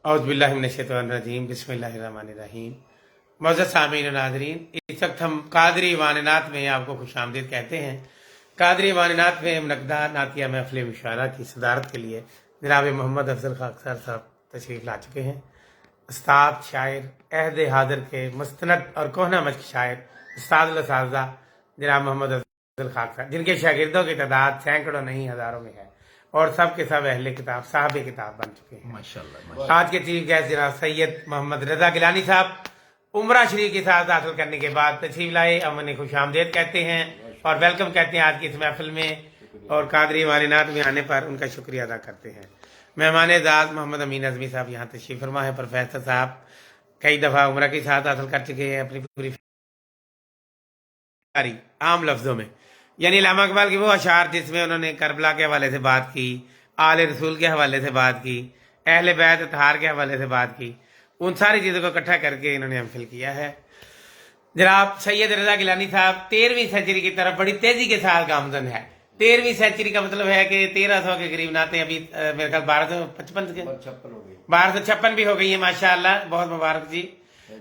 औज़ुबिल्लाहिमिनश्शैतानिर्रजीम बिस्मिल्लाहिर्रहमानिर्रहीम। मुअज़्ज़ज़ सामीन और नाज़रीन, इस वक्त हम कादरी वाननात में आपको खुशामदीद कहते हैं। कादरी वाननात में मुनक़्क़दा नातिया महफ़िल मुशायरा की सदारत के लिए जनाब मोहम्मद अफजल खाक साहब तशरीफ़ ला चुके हैं। उस्ताद शायर अहद हाज़िर के मुस्तनद और कोहना मश्क शायर उस्ताद-उल-असातिज़ा जनाब मोहम्मद अफजल खाक साहब, जिनके शागिर्दों की तादाद सैकड़ों नहीं हज़ारों में है और सब के सब अहले किताब साहब किताब बन चुके हैं माशाअल्लाह। आज के चीफ गेस्ट जनाब सैयद मोहम्मद रजा गिलानी साहब उम्रा शरीफ की साथ हासिल करने के बाद तशरीफ लाए, हम उन्हें खुशामदीद कहते हैं और वेलकम कहते हैं आज की इस महफिल में, और कादरी वालिनात में आने पर उनका शुक्रिया अदा करते हैं। मेहमान एजाज मोहम्मद अमीन अज़मी साहब यहाँ तशरीफ फरमा है। प्रोफेसर साहब कई दफ़ा उम्रा की साथ हासिल कर चुके हैं अपनी पूरी आम लफ्जों में, यानी अल्लामा इकबाल की वो अशार जिसमें उन्होंने करबला के हवाले से बात की, आले रसूल के हवाले से बात की, अहले बैत अतहार के हवाले से बात की, उन सारी चीज़ों को इकट्ठा करके इन्होंने एमफिल किया है। जनाब सैयद रजा गिलानी साहब 13वीं सेंचुरी की तरफ बड़ी तेजी के साथ गामजन है। 13वीं सेंचुरी का मतलब है कि 1300 के करीब नाते अभी मेरे ख्याल 1255 के 1256 भी हो गई है माशाअल्लाह, बहुत मुबारक जी।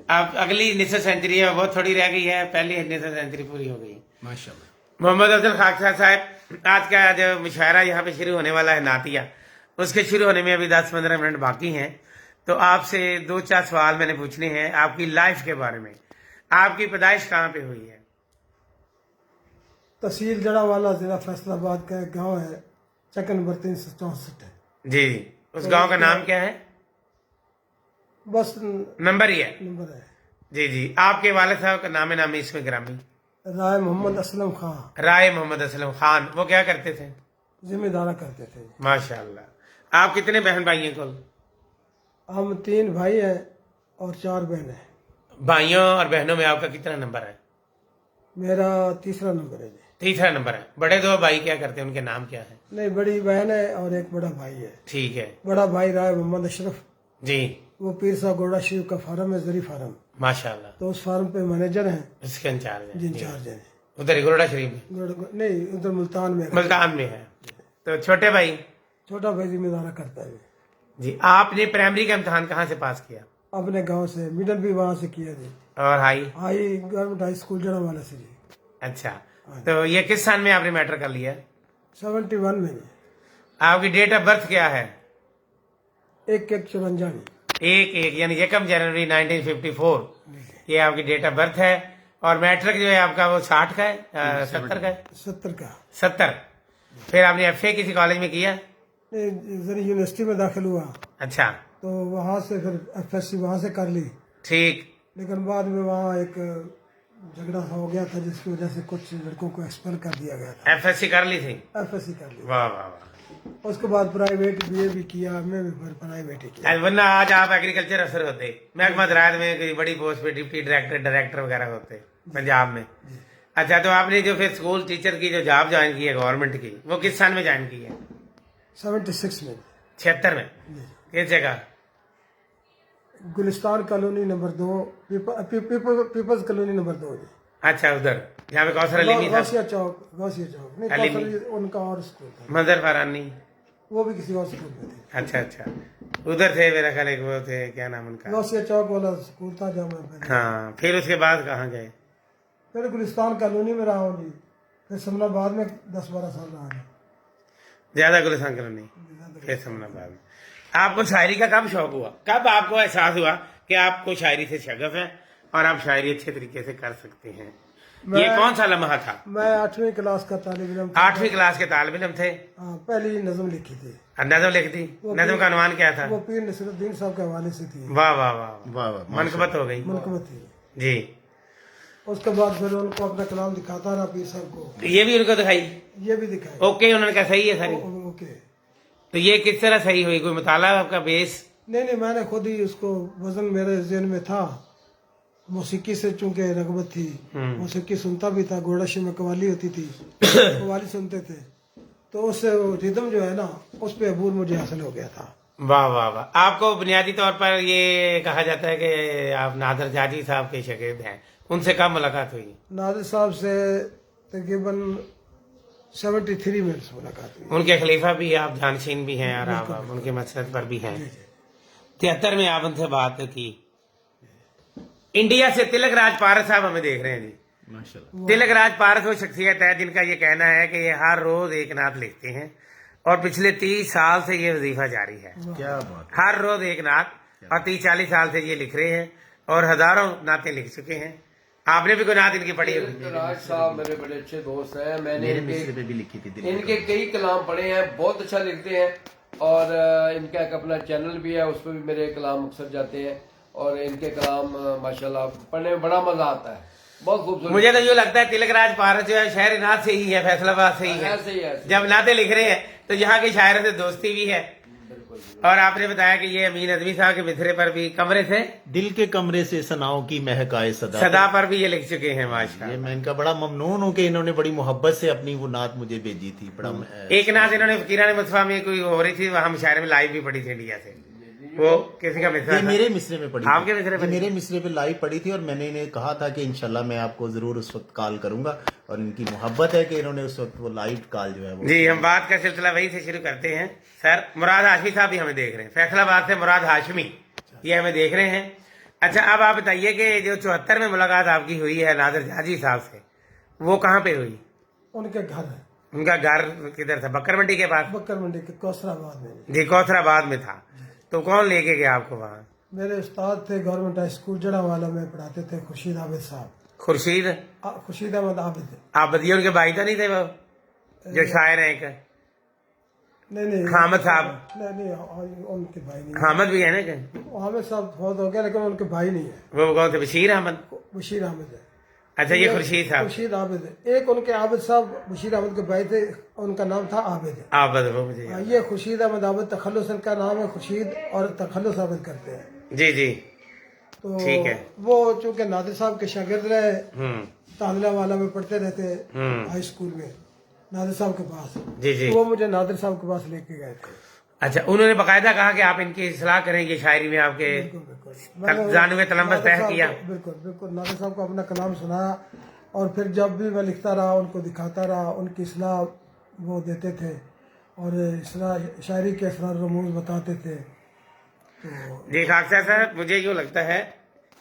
अब अगली निसफ सेंचुरी है बहुत थोड़ी रह गई है, पहली निसफ सेंचुरी पूरी हो गई माशाअल्लाह। मोहम्मद अफजल खाक साहब, आज का जो मुशायरा यहाँ पे शुरू होने वाला है नातिया, उसके शुरू होने में अभी 10-15 मिनट बाकी हैं, तो आपसे 2-4 सवाल मैंने पूछने हैं आपकी लाइफ के बारे में। आपकी पैदाइश कहाँ पे हुई है? तहसील जड़ावाला जिला फैसलाबाद का एक गाँव है, चक नंबर 364 है जी। उस गांव का नाम क्या है? बस नंबर ही है नंबर है जी जी। आपके वालिद साहब का नाम नामी इसमें ग्रामी? राय मोहम्मद असलम खान। राय मोहम्मद असलम खान। वो क्या करते थे? जिम्मेदारा करते थे माशाअल्लाह। आप कितने बहन भाई हैं कुल? हम 3 भाई हैं और 4 बहन हैं। भाइयों और बहनों में आपका कितना नंबर है? मेरा तीसरा नंबर है जी। तीसरा नंबर है। बड़े 2 भाई क्या करते हैं, उनके नाम क्या है? नहीं, बड़ी बहन है और एक बड़ा भाई है। ठीक है। बड़ा भाई राय मोहम्मद अशरफ जी, वो पीर साहब गोड़ा शिव का फार्म है, जरी फार्म, माशाअल्लाह, तो उस फार्म पे मैनेजर हैं, इसके इंचार्ज है। इंचार्ज हैं। उधर ही गुरुड़ा शरीफ में? नहीं, उधर मुल्तान में। मुल्तान में है। तो छोटे भाई? छोटा भाई जिम्मेदारा करता है जी। आपने प्राइमरी का इम्तहान कहाँ से पास किया? अपने गांव से। मिडिल भी वहां से किया जी। और high? High government high school Jaranwala से जी। अच्छा, तो ये किस साल में आपने मैट्रिक कर लिया? 71 में जी। आपकी डेट ऑफ बर्थ क्या है? 1-1-54 में। 1-1 यानी 1 जनवरी 1954 ये आपकी डेट ऑफ बर्थ है। और मैट्रिक जो है आपका वो 60 का है, 70 का है? 70 का। 70। फिर आपने एफए किसी कॉलेज में किया? जरी यूनिवर्सिटी में दाखिल हुआ। अच्छा, तो वहां से फिर एफएससी वहां से कर ली, ठीक। लेकिन बाद में वहाँ एक झगड़ा हो गया था जिसकी वजह से कुछ लड़कों को एक्सपेल कर दिया गया था। एफएससी कर ली थी? एफएससी कर ली। वाह वाह वाह। उसके बाद प्राइवेट बीए भी किया, मैं भी फिर प्राइवेट ही किया। वरना आज आप एग्रीकल्चर अफसर होते, महकमा ज़राअत में कोई बड़ी पोस्ट पे डिप्टी डायरेक्टर वगैरह होते पंजाब में। अच्छा, तो आपने जो फिर स्कूल टीचर की जो जॉब ज्वाइन की है गवर्नमेंट की, वो किस साल में ज्वाइन की है? 76 में। 76 में? किस जगह? Gulistan colony number 2, peoples colony number 2 जी। अच्छा, उधर जहाँ पे कौसर अली था? गौसिया चौक नहीं, कौसर अली उनका और स्कूल था। मंजर फरानी वो भी किसी और स्कूल में थे। अच्छा अच्छा, उधर थे मेरा ख्याल, एक वो थे, क्या नाम उनका? गौसिया चौक वाला स्कूल था जहाँ मैं। हाँ, फिर उसके बाद कहाँ गए? फिर गुलिस्तान कॉलोनी में रहा हूँ जी। फिर समनाबाद में 10-12 साल रहा हूँ। ज्यादा गुलिस्तान कॉलोनी, फिर समनाबाद में। आपको शायरी का कब शौक हुआ, कब आपको एहसास हुआ कि आपको शायरी से शगफ है और आप शायरी अच्छे तरीके से कर सकते हैं? ये कौन सा लम्हा था? मैं 8वीं क्लास का तालिब इल्म था। 8वीं क्लास के तालिब इल्म थे? हाँ, पहली नज़म लिखी थी। नज़म लिखती? नज़म का अनुमान क्या था? वो पीर नसीरुद्दीन साहब के हवाले से थी। वाह वाह वाह, मनकबत हो गई। मनकबत थी जी। उसके बाद फिर उनको अपना कलाम दिखाता रहा पीर साहब को। ये भी उनको दिखाई? ये भी दिखाई। ओके, उन्होंने कहा सही है सारी? ओके। तो ये किस तरह सही हुई, कोई मुताला आपका बेस? नहीं, मैंने खुद ही उसको, वजन मेरे ज़हन में था, मौसीकी से चूंकि रगबत थी, मौसीकी सुनता भी था। गोड़ाशी में कवाली होती थी, कवाली सुनते थे, तो उससे रिदम जो है ना, उस पे अबूर मुझे हासिल हो गया था। वाह वाह वाह। आपको बुनियादी तौर पर ये कहा जाता है कि आप नादर जाजी साहब के शागिर्द हैं, उनसे कब मुलाकात हुई? नादिर साहब से तकरीबन 73 में मुलाकात हुई। उनके खलीफा भी आप जानशीन भी हैं और आप उनके मसरत पर भी हैं। 73 में आप उनसे बात की। इंडिया से तिलक राज पारस साहब हमें देख रहे हैं जी। माशाल्लाह। तिलक राज पारस वो शख्सियत है जिनका ये कहना है कि ये हर रोज एक नात लिखते हैं और पिछले 30 साल से ये वजीफा जारी है। क्या बात हर रोज एक नात, और 30-40 साल से ये लिख रहे हैं और हजारों नातें लिख चुके हैं। आपने भी कोई नात इनकी पढ़ी होगी? राज साहब मेरे बड़े अच्छे दोस्त हैं, मैंने मेरे मिसरे पे भी लिखी थी दिल इनके कई कलाम पढ़े हैं, बहुत अच्छा लिखते हैं। और इनका एक अपना चैनल भी है, उस पर भी मेरे कलाम अक्सर जाते हैं और इनके कलाम माशाल्लाह पढ़ने में बड़ा मजा आता है, बहुत खूबसूरत। मुझे तो यूँ लगता है तिलक राज पारस जो है शहर नात से ही है, फैसलाबाद से ही है। ऐसे ही ऐसे जब नाते लिख रहे हैं तो यहाँ के शायरों से दोस्ती भी है। बिल्कुल। और आपने बताया कि ये अमीन अजमी साहब के मिसरे पर भी कमरे से दिल के कमरे से सनाओं की महक आए सदा। सदा पर भी ये लिख चुके हैं माशाल्लाह। ये मैं इनका बड़ा ममनून हूँ कि इन्होंने बड़ी मोहब्बत से अपनी वो नात मुझे भेजी थी। बड़ा एक नात इन्होंने फकीरान मुस्तफा में कोई हो रही थी, वहाँ मुशायरे में लाइव भी पड़ी थी इंडिया से। वो किसी का मिसरा ये था? मेरे मिसरे में पड़ी थी। आपके मिसरे पे? ये मेरे मिसरे पे लाइव पड़ी थी और मैंने इन्हें कहा था कि इंशाल्लाह मैं आपको जरूर उस वक्त कॉल करूंगा, और इनकी मोहब्बत है कि इन्होंने उस वक्त वो लाइव कॉल जो है वो। जी, हम बात का सिलसिला वही से शुरू करते हैं। सर मुराद हाशमी साहब भी हमें देख रहे हैं, फैसलाबाद से मुराद हाशमी, ये हमें देख रहे हैं। अच्छा, अब आप बताइए कि जो 74 में मुलाकात आपकी हुई है नादिर जाजी साहब से, वो कहाँ पे हुई? उनके घर है, उनका घर किधर था? बकर मंडी के पास? बकर मंडी के कौसराबाद में। जी, कौसराबाद में था। तो कौन लेके गया आपको वहाँ? मेरे उस्ताद थे गवर्नमेंट हाई स्कूल जड़ावाला में पढ़ाते थे, खुर्शीद आबिद साहब। खुर्शीद खुर्शीद अहमद आबिद। आबदी उनके भाई तो नहीं थे वो जो शायर हैं एक? नहीं हामिद साहब? नहीं, उनके भाई नहीं। हामिद भी है ना क्या? हामिद साहब बहुत हो गया, लेकिन उनके भाई नहीं है। वो कौन थे? बशीर अहमद? बशीर अहमद है। अच्छा, ये खुर्शीद साहब। खुर्शीद आबिद है। एक उनके आबिद साहब बशीर अहमद के भाई थे, उनका नाम था आबिद। आबद, वो मुझे याद। ये खुर्शीद अहमद आबिद, तखल्लुस इनका नाम है, खुर्शीद और तखल्लुस आबिद करते हैं। जी जी, तो ठीक है। वो चूंकि नादिर साहब के शागिर्द रहे, तांदला वाला में पढ़ते रहते हाई स्कूल में नादिर साहब के पास। जी जी। तो वो मुझे नादिर साहब के पास लेके गए थे। अच्छा, उन्होंने बकायदा कहा कि आप इनकी इस्लाह करें, ये शायरी में आपके बिल्कुल। जानवे तलम्बस नादिर तय साहब किया? को- बिल्कुल बिल्कुल नादिर साहब को अपना कलाम सुनाया, और फिर जब भी मैं लिखता रहा उनको दिखाता रहा, उनकी इस्लाह वो देते थे और इस्लाह शायरी के असरार रमूज बताते थे। जी खाकसा साहब, मुझे यूँ लगता है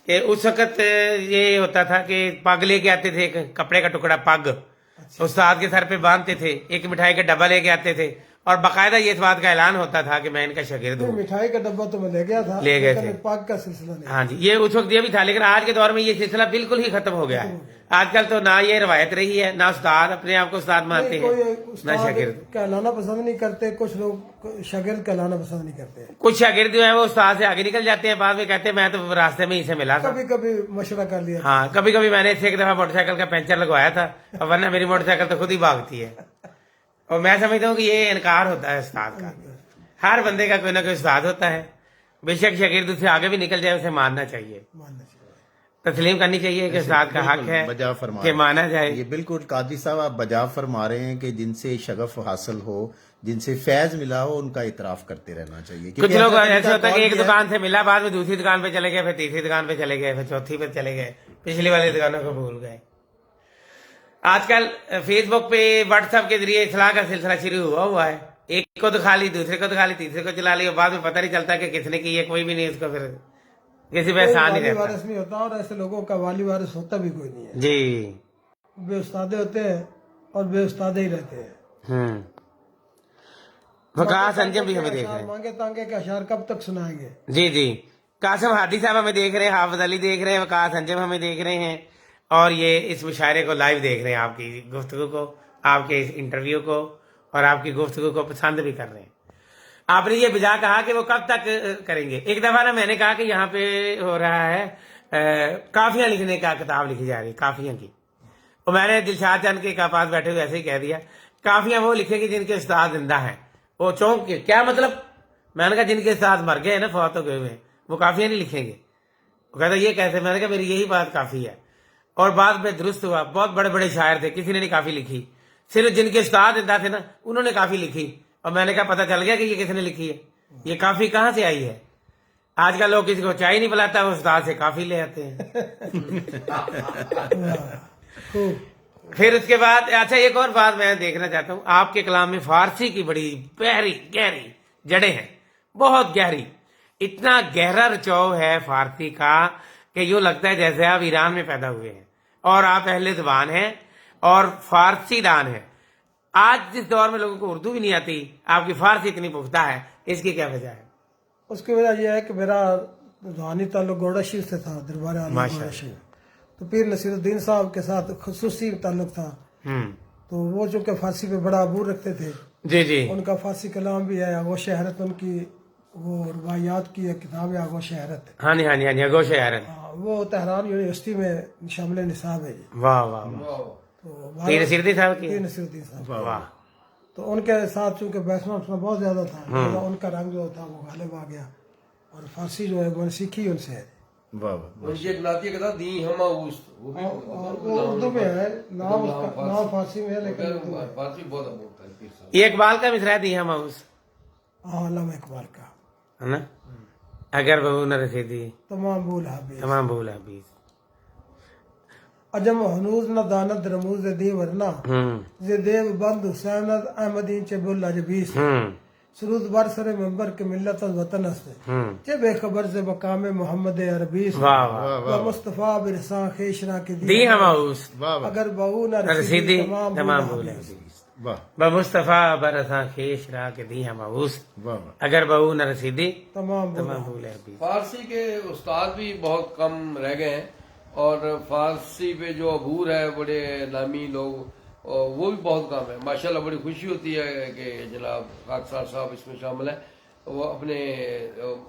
कि उस वक्त ये होता था कि पग लेके आते थे, एक कपड़े का टुकड़ा पग उस्ताद के सर पे बांधते थे, एक मिठाई का डब्बा लेके आते थे, और बाकायदा ये इस बात का ऐलान होता था कि मैं इनका शागिर्द हूँ। मिठाई का डब्बा तो मैं ले गया था, ले गए लेकिन थे। पाक का सिलसिला नहीं। हाँ जी, ये उस वक्त ये भी था, लेकिन आज के दौर में ये सिलसिला बिल्कुल ही खत्म हो गया है। आजकल तो ना ये रवायत रही है, ना उस्ताद अपने आप को उस्ताद मानते कोई हैं, ना उस्ताद शागिर्द। कहलाना पसंद नहीं करते, कुछ लोग शागिर्द कहलाना पसंद नहीं करते। कुछ शागिर्द जो है वो उस्ताद से आगे निकल जाते हैं, बाद में कहते हैं मैं तो रास्ते में ही से मिला था। कभी कभी मशवरा कर लिया। हाँ, कभी कभी मैंने इससे एक दफा मोटरसाइकिल का पंचर लगवाया था, और वरना मेरी मोटरसाइकिल तो खुद ही भागती है। और मैं समझता हूँ कि ये इनकार होता है उस्ताद का। हर बंदे का कोई ना कोई उस्ताद होता है, बेशक शागिर्द उससे आगे भी निकल जाए, उसे मानना चाहिए, मानना चाहिए। तस्लीम करनी चाहिए कि उस्ताद का हक है बजा फरमा कि माना जाए। ये बिल्कुल कादरी साहब आप बजा फरमा रहे हैं कि जिनसे शगफ हासिल हो, जिनसे फैज मिला हो, उनका इतराफ करते रहना चाहिए। कुछ लोग ऐसे होता है कि एक कौन भी दुकान से मिला, बाद में दूसरी दुकान पे चले गए, फिर तीसरी दुकान पे चले गए, फिर चौथी पे चले गए, पिछली वाली दुकानों को भूल गए। आजकल फेसबुक पे व्हाट्सएप के जरिए इस्लाह का सिलसिला शुरू हुआ है। एक को दिखा ली, दूसरे को दिखा ली, तीसरे को चला ली, और बाद में पता नहीं चलता कि किसने की है, कोई भी नहीं उसको फिर किसी पे एहसान नहीं वाली रहता। वारिस नहीं होता, और ऐसे लोगों का वाली वारिस होता भी कोई नहीं है। जी। बेउस्तादे होते हैं और बेउस्तादे ही रहते हैं। वकास अंजम भी हमें देख रहे हैं। मांगे तांगे के अशार कब तक सुनाएंगे। जी जी, कासिम हादी साहब हमें देख रहे हैं, हाफिज अली देख रहे हैं, वकास अंजम हमें देख रहे हैं, और ये इस मुशायरे को लाइव देख रहे हैं, आपकी गुफ्तगू को, आपके इस इंटरव्यू को, और आपकी गुफ्तगू को पसंद भी कर रहे हैं। आपने ये बिजा कहा कि वो कब तक करेंगे। एक दफा ना मैंने कहा कि यहाँ पे हो रहा है काफियां लिखने का, किताब लिखी जा रही है काफियां की, और मैंने दिलशाद चंद के पास बैठे हुए ऐसे ही कह दिया, काफियां वो लिखेगी जिनके उस्ताद जिंदा हैं। वो चौंक के, क्या मतलब? मैंने कहा जिनके उस्ताद मर गए हैं ना, फौत हो गए हुए, वो काफियां नहीं लिखेंगे। वो कहता ये कैसे? मैंने कहा मेरी यही बात काफी है। और बाद में दुरुस्त हुआ, बहुत बड़े बड़े शायर थे, किसी ने नहीं काफी लिखी, सिर्फ जिनके उस्ताद जिंदा थे ना उन्होंने काफी लिखी। और मैंने कहा पता चल गया कि ये किसने लिखी है, ये काफी कहाँ से आई है। आजकल लोग किसी को चाय नहीं पिलाता, वो उस्ताद से काफी ले आते हैं। फिर उसके बाद अच्छा, एक और बात मैं देखना चाहता हूँ, आपके कलाम में फारसी की बड़ी गहरी गहरी जड़ें हैं, बहुत गहरी। اتنا گہرا رچاؤ ہے فارسی کا کہ یوں لگتا ہے جیسے آپ ایران میں پیدا ہوئے ہیں اور آپ اہل زبان ہیں اور فارسی دان ہیں. آج جس دور میں لوگوں کو اردو بھی نہیں آتی، آپ کی فارسی اتنی پختہ ہے، اس کی کیا وجہ ہے؟ اس کی وجہ یہ ہے کہ میرا روحانی تعلق گوڑا شریف سے تھا، دربار عالی ماشاء گوڑا شریف. تو پیر نصیر الدین صاحب کے ساتھ خصوصی تعلق تھا. تو وہ چونکہ فارسی پہ بڑا عبور رکھتے تھے، جی جی ان کا فارسی کلام بھی ہے. آغوش حیرت ان کی وہ روایات کی ایک کتاب ہے، آغوش حیرت. ہاں جی ہاں جی ہاں جی، اگوش حیرت. وہ تہران یونیورسٹی میں شامل نصاب ہے جی. واہ واہ واہ. تو پیر نصیر الدین صاحب کی. پیر نصیر الدین صاحب. واہ. تو ان کے ساتھ چونکہ بیٹھنا اٹھنا بہت زیادہ تھا، ان کا رنگ جو تھا وہ غالب آ گیا، اور فارسی جو ہے وہ سیکھی ان سے ہے. واہ واہ. ان کی ایک نعتیہ کہتا دی ہما اوست، وہ بھی وہ اردو میں ہے، نام اس کا نام فارسی میں ہے لیکن اردو میں ہے. فارسی بہت ابوتا ہے پیر صاحب. یہ اقبال کا مصرع ہے دی ہم اس، ہاں علامہ اقبال کا. ہے نا؟ اگر بہو نہ رسیدی تمام بول حبیب تمام بھول حبیز. عجم ہنوز نہ داند رموز دی ورنہ ز دیو بند حسین احمدین چے بل اجبیس. سرود بر سر ممبر کے ملت از وطن است چے بے خبر سے مقام محمد عربیس. واہ واہ. و مصطفیٰ برساں خیشنا کی دی ہم اس اگر بہو نہ رسیدی رسیدی تمام تمام بھول بول حبیز. واہ بمصطفیٰ برساں خیش را کے دی ہم اس، واہ. اگر بہو نہ رسیدی تمام بول تمام بھول حبیز. فارسی کے استاد بھی بہت کم رہ گئے ہیں، اور فارسی پہ جو عبور ہے بڑے نامی لوگ وہ بھی بہت کم ہے. ماشاءاللہ بڑی خوشی ہوتی ہے کہ جناب خاکسار صاحب اس میں شامل ہیں. وہ اپنے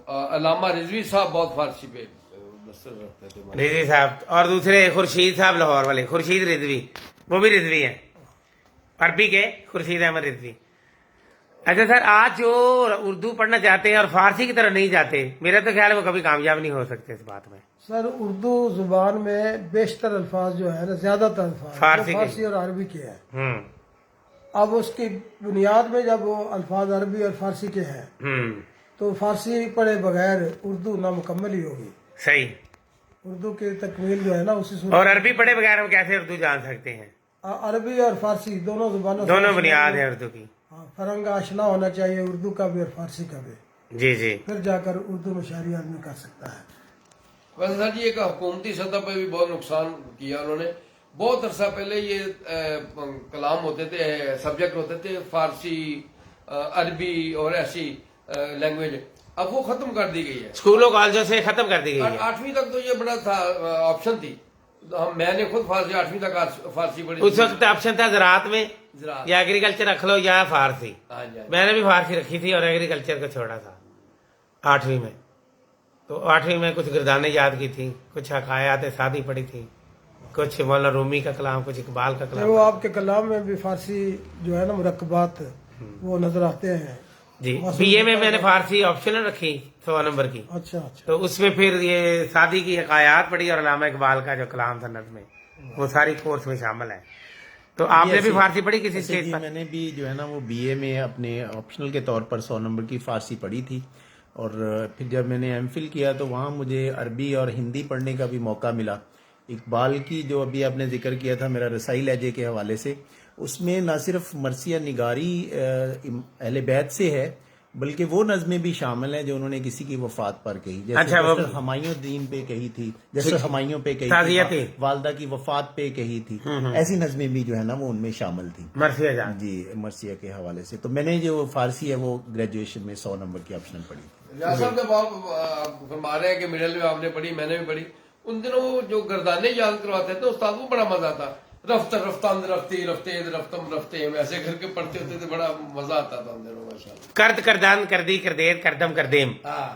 علامہ رضوی صاحب بہت فارسی پہ دستر رکھتے تھے. رضوی صاحب اور دوسرے خورشید صاحب لاہور والے، خورشید رضوی، وہ بھی رضوی ہیں، عربی کے خورشید احمد رضوی. اچھا سر، آج جو اردو پڑھنا چاہتے ہیں اور فارسی کی طرف نہیں جاتے، میرا تو خیال ہے وہ کبھی کامیاب نہیں ہو سکتے اس بات میں. سر اردو زبان میں بیشتر الفاظ جو ہے نا، زیادہ تر الفاظ فارسی وہ کے. فارسی اور عربی کے ہیں. ہوں اب اس کی بنیاد میں جب وہ الفاظ عربی اور فارسی کے ہیں ہوں تو فارسی پڑھے بغیر اردو نامکمل ہی ہوگی. صحیح. اردو کی تکمیل جو ہے نا اسی صورت. اور عربی پڑھے بغیر ہم کیسے اردو جان سکتے ہیں؟ عربی اور فارسی دونوں زبانوں سے دونوں بنیاد ہے اردو کی. ہاں، فرنگ آشنا ہونا چاہیے اردو کا بھی اور فارسی کا بھی، جی جی. پھر جا کر اردو میں شاعری آدمی کر سکتا ہے. ویسے سر جی ایک حکومتی سطح پہ بھی بہت نقصان کیا انہوں نے. بہت عرصہ پہلے یہ کلام ہوتے تھے، سبجیکٹ ہوتے تھے فارسی، عربی اور ایسی لینگویج، اب وہ ختم کر دی گئی ہے. اسکولوں کالجوں سے ختم کر دی گئی ہے. 8ویں تک تو یہ بڑا تھا، آپشن تھی. میں نے خود فارسی 8ویں تک فارسی پڑھی. اس وقت آپشن تھا زراعت میں زراعت. یا ایگریکلچر رکھ لو یا فارسی. ہاں جی. میں نے بھی فارسی رکھی تھی اور ایگریکلچر کو چھوڑا تھا 8ویں میں. تو 8ویں میں کچھ گردانیں یاد کی تھی، کچھ حکایات سادی پڑھی تھی، کچھ مولانا رومی کا کلام، کچھ اقبال کا کلام. وہ آپ کے کلام میں بھی فارسی جو ہے نا مرکبات وہ نظر آتے ہیں. جی بی اے میں نے فارسی آپشنل رکھی 100 نمبر کی. اچھا اچھا. تو اس میں پھر یہ سادی کی حکایات پڑھی اور علامہ اقبال کا جو کلام تھا نظم میں، وہ ساری کورس میں شامل ہے. تو آپ نے بھی فارسی پڑھی کسی ایسے اسٹیج جی پر؟ میں نے بھی جو ہے نا وہ بی اے میں اپنے آپشنل کے طور پر 100 نمبر کی فارسی پڑھی تھی. اور پھر جب میں نے ایم فل کیا تو وہاں مجھے عربی اور ہندی پڑھنے کا بھی موقع ملا. اقبال کی جو ابھی آپ نے ذکر کیا تھا میرا رسائی لہجے کے حوالے سے، اس میں نہ صرف مرثیہ نگاری اہل بیت سے ہے بلکہ وہ نظمیں بھی شامل ہیں جو انہوں نے کسی کی وفات پر کہی، جیسے ہمایوں دین پہ کہی تھی، جیسے ہمایوں پہ کہی تھی، والدہ کی وفات پہ کہی تھی. ایسی نظمیں بھی جو ہے نا وہ ان میں شامل تھی مرثیہ جان. جی مرثیہ کے حوالے سے. تو میں نے جو فارسی ہے وہ گریجویشن میں 100 نمبر کی آپشنل پڑھی. ریاض صاحب جب آپ فرما رہے ہیں کہ مڈل میں آپ نے پڑھی، میں نے بھی پڑھی، ان دنوں جو گردانے یاد کرواتے تھے استاد وہ بڑا مزہ آتا. رفتہ رفتان رفتی رفتے رفتم رفتے ایسے کر کے پڑھتے ہوتے تھے، بڑا مزہ آتا تھا ان دنوں ماشاءاللہ. کرد کردان کردی کردید کردم کردیم. ہاں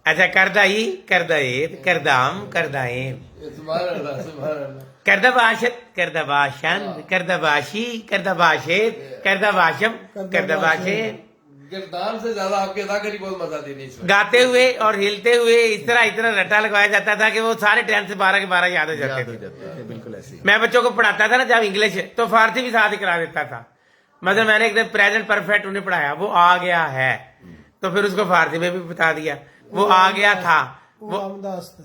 اچھا کردائی کردید کردام کردائیں. سبحان اللہ سبحان اللہ. کردہ باشد کردہ باشند کردہ باشی کردہ باشد کردہ باشم کردہ باشد. گردان سے زیادہ آپ کے ادا کری بہت مزہ آتی تھی اس میں. گاتے ہوئے اور ہلتے ہوئے اس طرح رٹا لگوایا جاتا تھا کہ وہ سارے 10 سے 12 کے 12 یاد ہو جاتے تھے. بالکل ایسے ہی. میں بچوں کو پڑھاتا تھا نا جب انگلش، تو فارسی بھی ساتھ ہی کرا دیتا تھا. مطلب میں نے ایک دن پریزنٹ پرفیکٹ انہیں پڑھایا، وہ آ گیا ہے تو پھر اس کو فارسی میں بھی بتا دیا. وہ آ گیا تھا،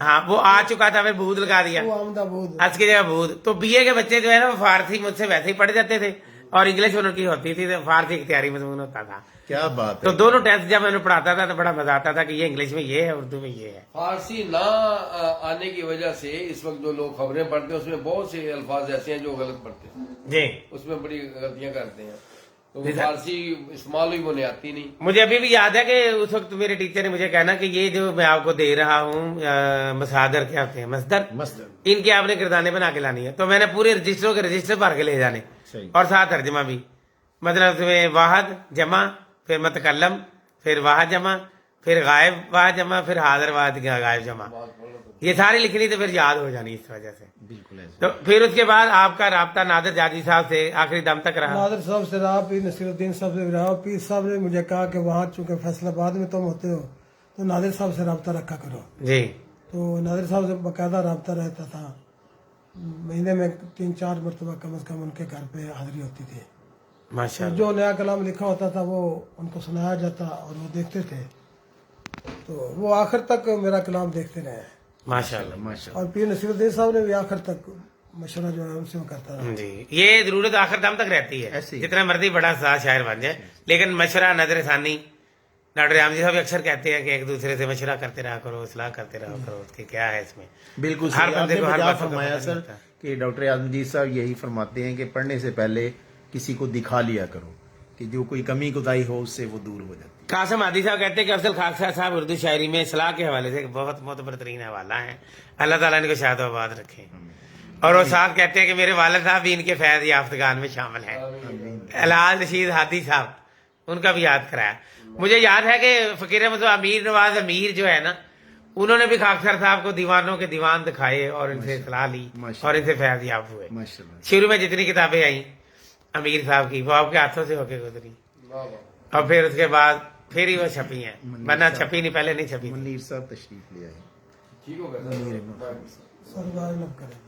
ہاں وہ آ چکا تھا، پھر بود لگا دیا، اس کی جگہ بود. تو بی اے کے بچے جو ہے نا وہ فارسی مجھ سے ویسے ہی پڑھ جاتے تھے اور انگلش उनकी होती थी तो फारसी इख्तियारी मजमून होता था। क्या बात तो है। दोनों टेस्ट जब मैं पढ़ाता था तो बड़ा मजा आता था कि ये इंग्लिश में ये है, उर्दू में ये है। फारसी ना आने की वजह से इस वक्त जो लोग खबरें पढ़ते हैं उसमें बहुत से अल्फाज ऐसे हैं जो गलत पढ़ते हैं, जी उसमें बड़ी गलतियां करते हैं। तो फारसी इस्तेमाल ही उन्हें आती नहीं। मुझे अभी भी याद है कि उस वक्त मेरे टीचर ने मुझे कहना कि ये जो मैं आपको दे रहा हूँ मसादर क्या होते हैं, मसदर, मस्त इनके आपने किरदाने बना के लानी है। तो मैंने पूरे रजिस्टरों के रजिस्टर भर के ले जाने सही। और साथ तर्जमा भी, मतलब उसमें वाहद जमा, फिर मतकल्लम, फिर वाहद जमा, फिर गायब वाहद जमा, फिर हाजिर वाहद गायब जमा, ये सारी लिखनी तो फिर याद हो जानी इस वजह से। बिल्कुल ऐसे। तो फिर उसके बाद आपका राब्ता नादिर जाजी साहब से आखिरी दम तक रहा। नादिर साहब से रहा, पीर नसीरुद्दीन साहब से रहा। पीर साहब ने मुझे कहा कि वहाँ चूंकि फैसलाबाद में तुम होते हो तो नादिर साहब से रब्ता रखा करो। जी तो नादिर साहब से बाकायदा रब्ता रहता था, महीने में 3-4 मरतबा कम से कम उनके घर पे हाजिरी होती थी। माशाल्लाह। जो नया कलाम लिखा होता था वो उनको सुनाया जाता और वो देखते थे, तो वो आखिर तक मेरा कलाम देखते रहे। माशाल्लाह माशाल्लाह। और पीर नसीरुद्दीन साहब ने भी आखिर तक मशवरा जो है उनसे वो करता रहा। जी, ये जरूरत आखिर दम तक रहती है, ऐसे ही। जितना मर्जी बड़ा सा शायर बन जाए, लेकिन मशवरा नजर सानी। डॉक्टर राम जी साहब अक्सर कहते हैं कि एक दूसरे से मशवरा करते रहा करो, सलाह करते रहा करो, कि क्या है इसमें। बिल्कुल हर सही। बंदे आपने को हर बजा बात का फरमाया पता सर नहीं होता। कि डॉक्टर आजमजीत साहब यही फरमाते हैं कि पढ़ने से पहले किसी को दिखा लिया करो कि जो कोई कमी कुताही हो उससे वो दूर हो जाती कासिम आदि साहब कहते हैं कि अफजल खान साहब उर्दू शायरी में सलाह के हवाले से बहुत मोतबर तरीन हवाला है। अल्लाह ताला इनको शायद आबाद रखे। और वो साथ कहते हैं कि मेरे वालिद साहब भी इनके फैज याफ्तगान में शामिल हैं। अलाल रशीद हादी साहब, उनका भी याद कराया। मुझे याद है कि फकीर अहमद अमीर नवाज अमीर जो है ना, उन्होंने भी खाकसर साहब को दीवानों के दीवान दिखाए और इनसे सलाह ली और इनसे फैज याफ्त हुए। माशाल्लाह। शुरू में जितनी किताबें आई अमीर साहब की, वो आपके हाथों से होके गुजरी, वाह वाह। और फिर उसके बाद फिर ही वो छपी हैं, वरना छपी नहीं, पहले नहीं छपी थी। मुनीर साहब तशरीफ ले आए। ठीक हो गया। सरकार लब करें।